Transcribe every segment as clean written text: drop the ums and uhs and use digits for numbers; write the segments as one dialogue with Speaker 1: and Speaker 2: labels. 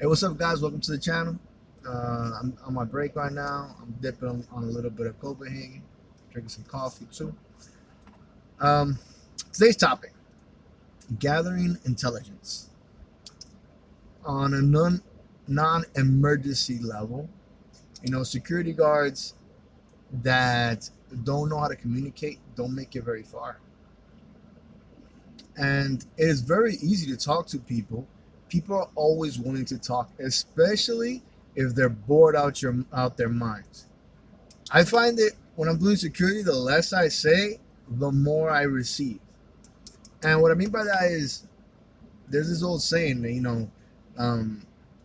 Speaker 1: Hey, what's up, guys? Welcome to the channel. I'm on my break right now. I'm dipping on a little bit of Copenhagen, drinking some coffee too. Um, Today's topic: gathering intelligence on a non-emergency level. Security guards that don't know how to communicate don't make it very far, and it is very easy to talk to people. People are always wanting to talk, especially if they're bored out their minds. I find that when I'm doing security, the less I say, the more I receive. And what I mean by that is, there's this old saying that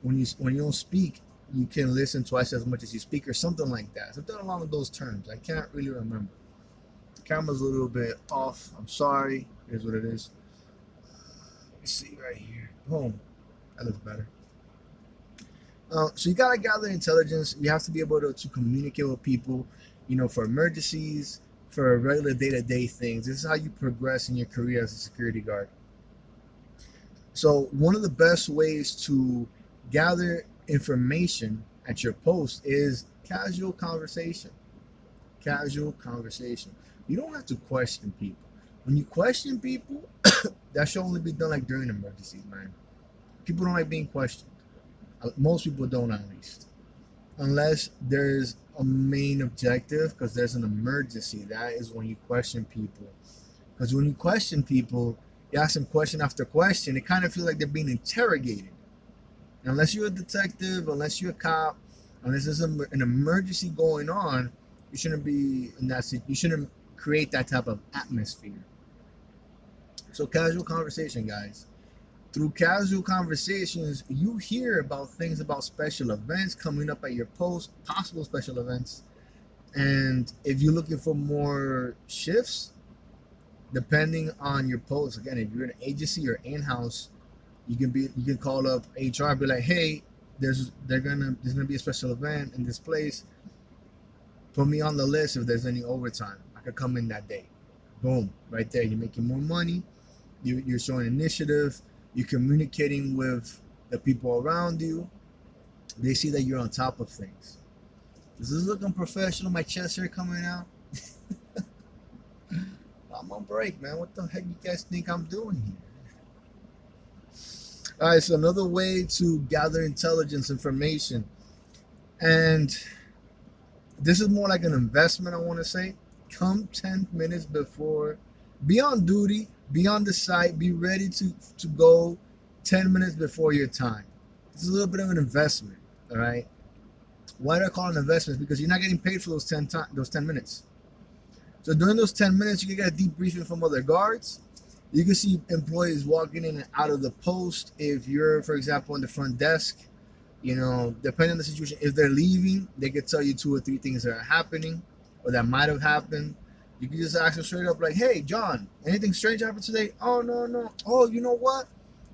Speaker 1: when you don't speak, you can listen twice as much as you speak, or something like that. Something along those terms. I can't really remember. The camera's a little bit off. I'm sorry. Here's what it is. Let me see right here. Boom. That looks better. So you gotta gather intelligence. You have to be able to communicate with people, for emergencies, for regular day-to-day things. This is how you progress in your career as a security guard. So one of the best ways to gather information at your post is casual conversation. Casual conversation. You don't have to question people. When you question people, that should only be done like during emergencies, man. People don't like being questioned. Most people don't, at least, unless there's a main objective, because there's an emergency. That is when you question people, because when you question people, you ask them question after question, it kind of feels like they're being interrogated. And unless you're a detective, unless you're a cop, unless there's an emergency going on, you shouldn't be in that. You shouldn't create that type of atmosphere. So casual conversation, guys. Through casual conversations, you hear about things, about special events coming up at your post, possible special events. And if you're looking for more shifts, depending on your post, again, if you're an agency or in-house, you can call up HR and be like, hey, there's gonna be a special event in this place. Put me on the list if there's any overtime. I could come in that day. Boom, right there. You're making more money. You're showing initiative. You're communicating with the people around you. They see that you're on top of things. This is looking professional. My chest hair coming out. I'm on break, man. What the heck you guys think I'm doing here? All right, so another way to gather intelligence information, and this is more like an investment, I want to say. Come 10 minutes before, be on duty, be on the site, be ready to go 10 minutes before your time. It's a little bit of an investment, all right? Why do I call it an investment? Because you're not getting paid for those 10 minutes. So during those 10 minutes, you can get a debriefing from other guards. You can see employees walking in and out of the post. If you're, for example, on the front desk, depending on the situation, if they're leaving, they could tell you 2 or 3 things that are happening or that might have happened. You can just ask them straight up, like, hey, John, anything strange happened today? Oh, no. Oh, you know what?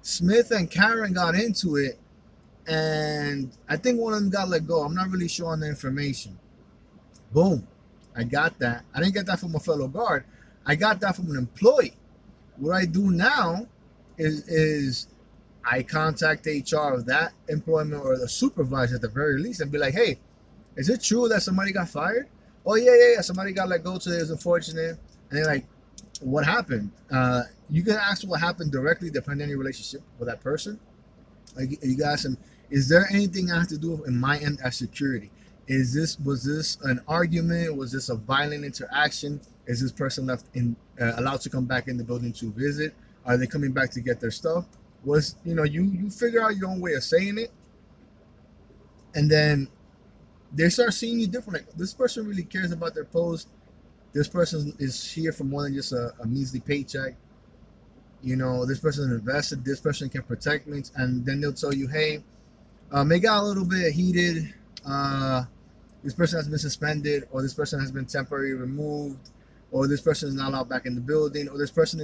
Speaker 1: Smith and Karen got into it, and I think one of them got let go. I'm not really sure on the information. Boom. I got that. I didn't get that from a fellow guard. I got that from an employee. What I do now is I contact HR of that employment, or the supervisor at the very least, and be like, hey, is it true that somebody got fired? Oh, yeah, somebody got let go today. It's unfortunate. And they're like, what happened? You can ask what happened directly, depending on your relationship with that person. Like, you can ask them, is there anything I have to do in my end as security? Was this an argument? Was this a violent interaction? Is this person allowed to come back in the building to visit? Are they coming back to get their stuff? You figure out your own way of saying it, and then they start seeing you different. Like, this person really cares about their post. This person is here for more than just a measly paycheck. This person invested. This person can protect me. And then they'll tell you, hey, it got a little bit heated. This person has been suspended, or this person has been temporarily removed, or this person is not allowed back in the building, or this person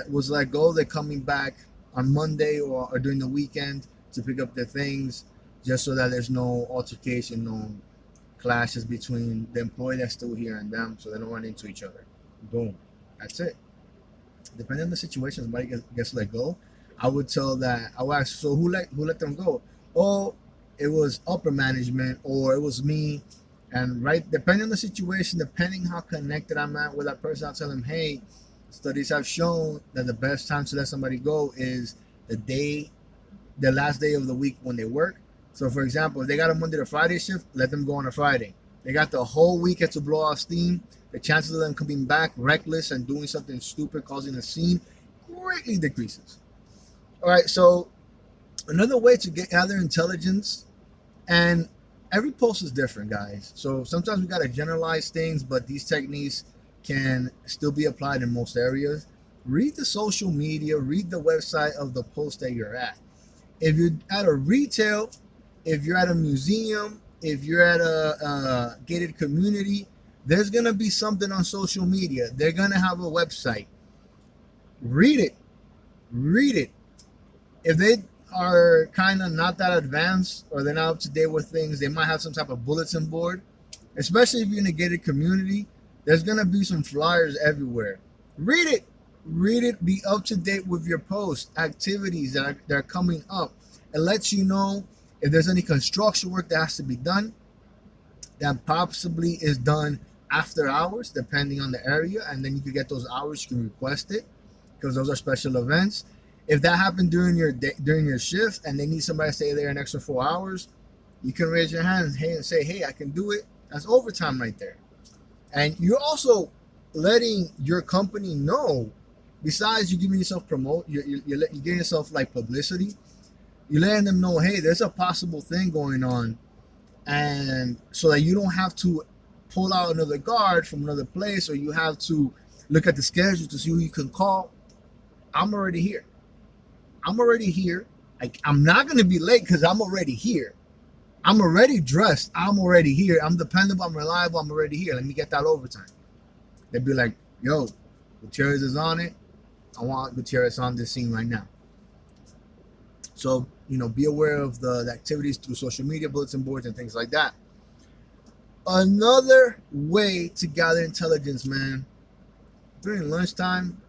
Speaker 1: was let go. They're coming back on Monday or during the weekend to pick up their things, just so that there's no altercation, no clashes between the employee that's still here and them, so they don't run into each other. Boom. That's it. Depending on the situation, somebody gets let go. I would ask, so who let them go? oh, it was upper management or it was me. And right, depending on the situation, depending how connected I'm at with that person, I'll tell them, hey, studies have shown that the best time to let somebody go is the last day of the week when they work. So, for example, if they got a Monday to Friday shift, let them go on a Friday. They got the whole weekend to blow off steam. The chances of them coming back reckless and doing something stupid, causing a scene, greatly decreases. All right, so another way to gather intelligence, and every post is different, guys. So sometimes we got to generalize things, but these techniques can still be applied in most areas. Read the social media, read the website of the post that you're at. If you're at a retail, if you're at a museum, if you're at a gated community, there's going to be something on social media. They're going to have a website. Read it. Read it. If they are kind of not that advanced or they're not up to date with things, they might have some type of bulletin board. Especially if you're in a gated community, there's going to be some flyers everywhere. Read it. Read it. Be up to date with your posts, activities that are coming up. It lets you know if there's any construction work that has to be done that possibly is done after hours, depending on the area. And then you can get those hours. You can request it because those are special events. If that happened during your day, during your shift, and they need somebody to stay there an extra 4 hours, you can raise your hand and say, "Hey, I can do it." That's overtime right there. And you're also letting your company know. Besides you giving yourself you're giving yourself like publicity. You're letting them know, hey, there's a possible thing going on, and so that you don't have to pull out another guard from another place, or you have to look at the schedule to see who you can call. I'm already here. I'm already here. I'm not going to be late because I'm already here. I'm already dressed. I'm already here. I'm dependable. I'm reliable. I'm already here. Let me get that overtime. They'd be like, yo, Gutierrez is on it. I want Gutierrez on this scene right now. So, be aware of the activities through social media, bulletin boards, and things like that. Another way to gather intelligence, man, during lunchtime,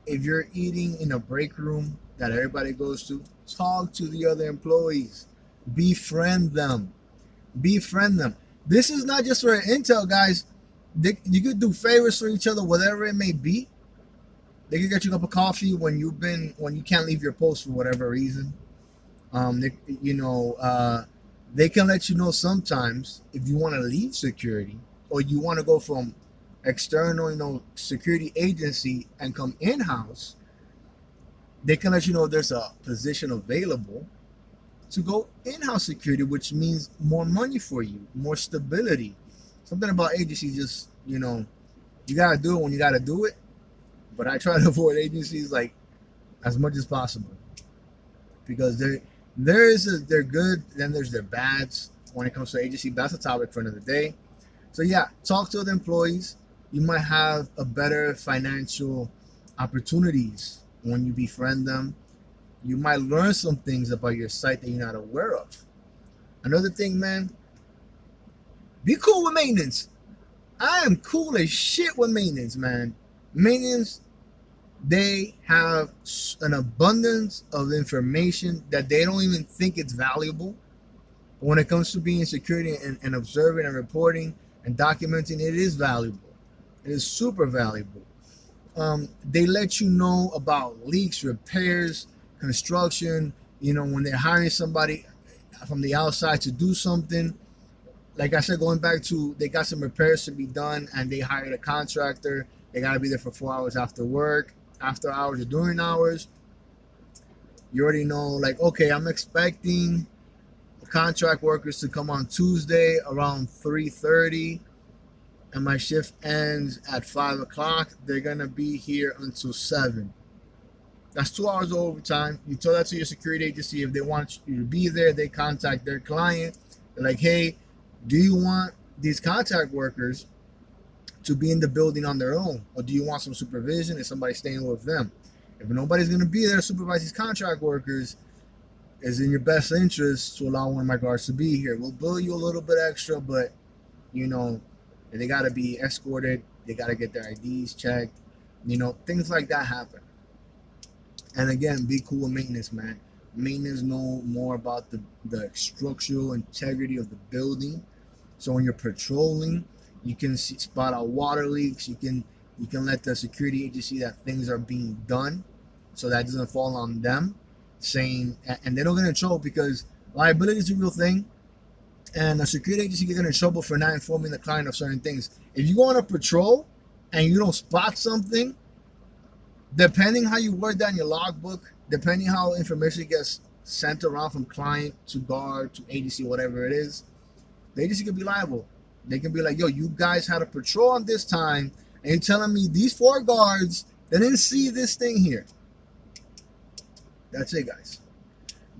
Speaker 1: if you're eating in a break room that everybody goes to, talk to the other employees. Befriend them. Befriend them. This is not just for intel, guys. You could do favors for each other, whatever it may be. They could get you a cup of coffee when you can't leave your post for whatever reason. They can let you know sometimes if you want to leave security or you want to go from external, security agency and come in-house. They can let you know there's a position available to go in-house security, which means more money for you, more stability. Something about agencies, just, you got to do it when you got to do it. But I try to avoid agencies like as much as possible because they're good, then there's their bads when it comes to agency. That's a topic for another day. So yeah, talk to other employees. You might have a better financial opportunities when you befriend them. You might learn some things about your site that you're not aware of. Another thing, man, be cool with maintenance. I am cool as shit with maintenance, man. Maintenance, they have an abundance of information that they don't even think it's valuable. But when it comes to being security and observing and reporting and documenting, it is valuable. It is super valuable. They let you know about leaks, repairs, construction. When they're hiring somebody from the outside to do something. Like I said, going back to, they got some repairs to be done and they hired a contractor. They got to be there for 4 hours after work, after hours or during hours. You already know, like, okay, I'm expecting contract workers to come on Tuesday around 3:30 and my shift ends at 5 o'clock. They're going to be here until 7. That's 2 hours of overtime. You tell that to your security agency. If they want you to be there, they contact their client. They're like, hey, do you want these contract workers to be in the building on their own? Or do you want some supervision and somebody staying with them? If nobody's going to be there to supervise these contract workers, it's in your best interest to allow one of my guards to be here. We'll bill you a little bit extra, but, they got to be escorted. They got to get their IDs checked. Things like that happen. And again, be cool with maintenance, man. Maintenance know more about the structural integrity of the building. So when you're patrolling, you can spot out water leaks. You can let the security agency that things are being done, so that doesn't fall on them. Saying, and they don't get in trouble because liability is a real thing, and a security agency can get in trouble for not informing the client of certain things. If you go on a patrol and you don't spot something, depending how you word that in your logbook, depending how information gets sent around from client to guard to agency, whatever it is, the agency can be liable. They can be like, yo, you guys had a patrol on this time, and you're telling me these 4 guards, they didn't see this thing here. That's it, guys.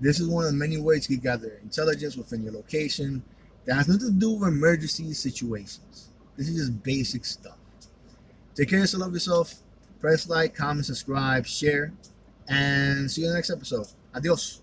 Speaker 1: This is one of the many ways to gather intelligence within your location. That has nothing to do with emergency situations. This is just basic stuff. Take care of yourself, love yourself. Press like, comment, subscribe, share, and see you in the next episode. Adios.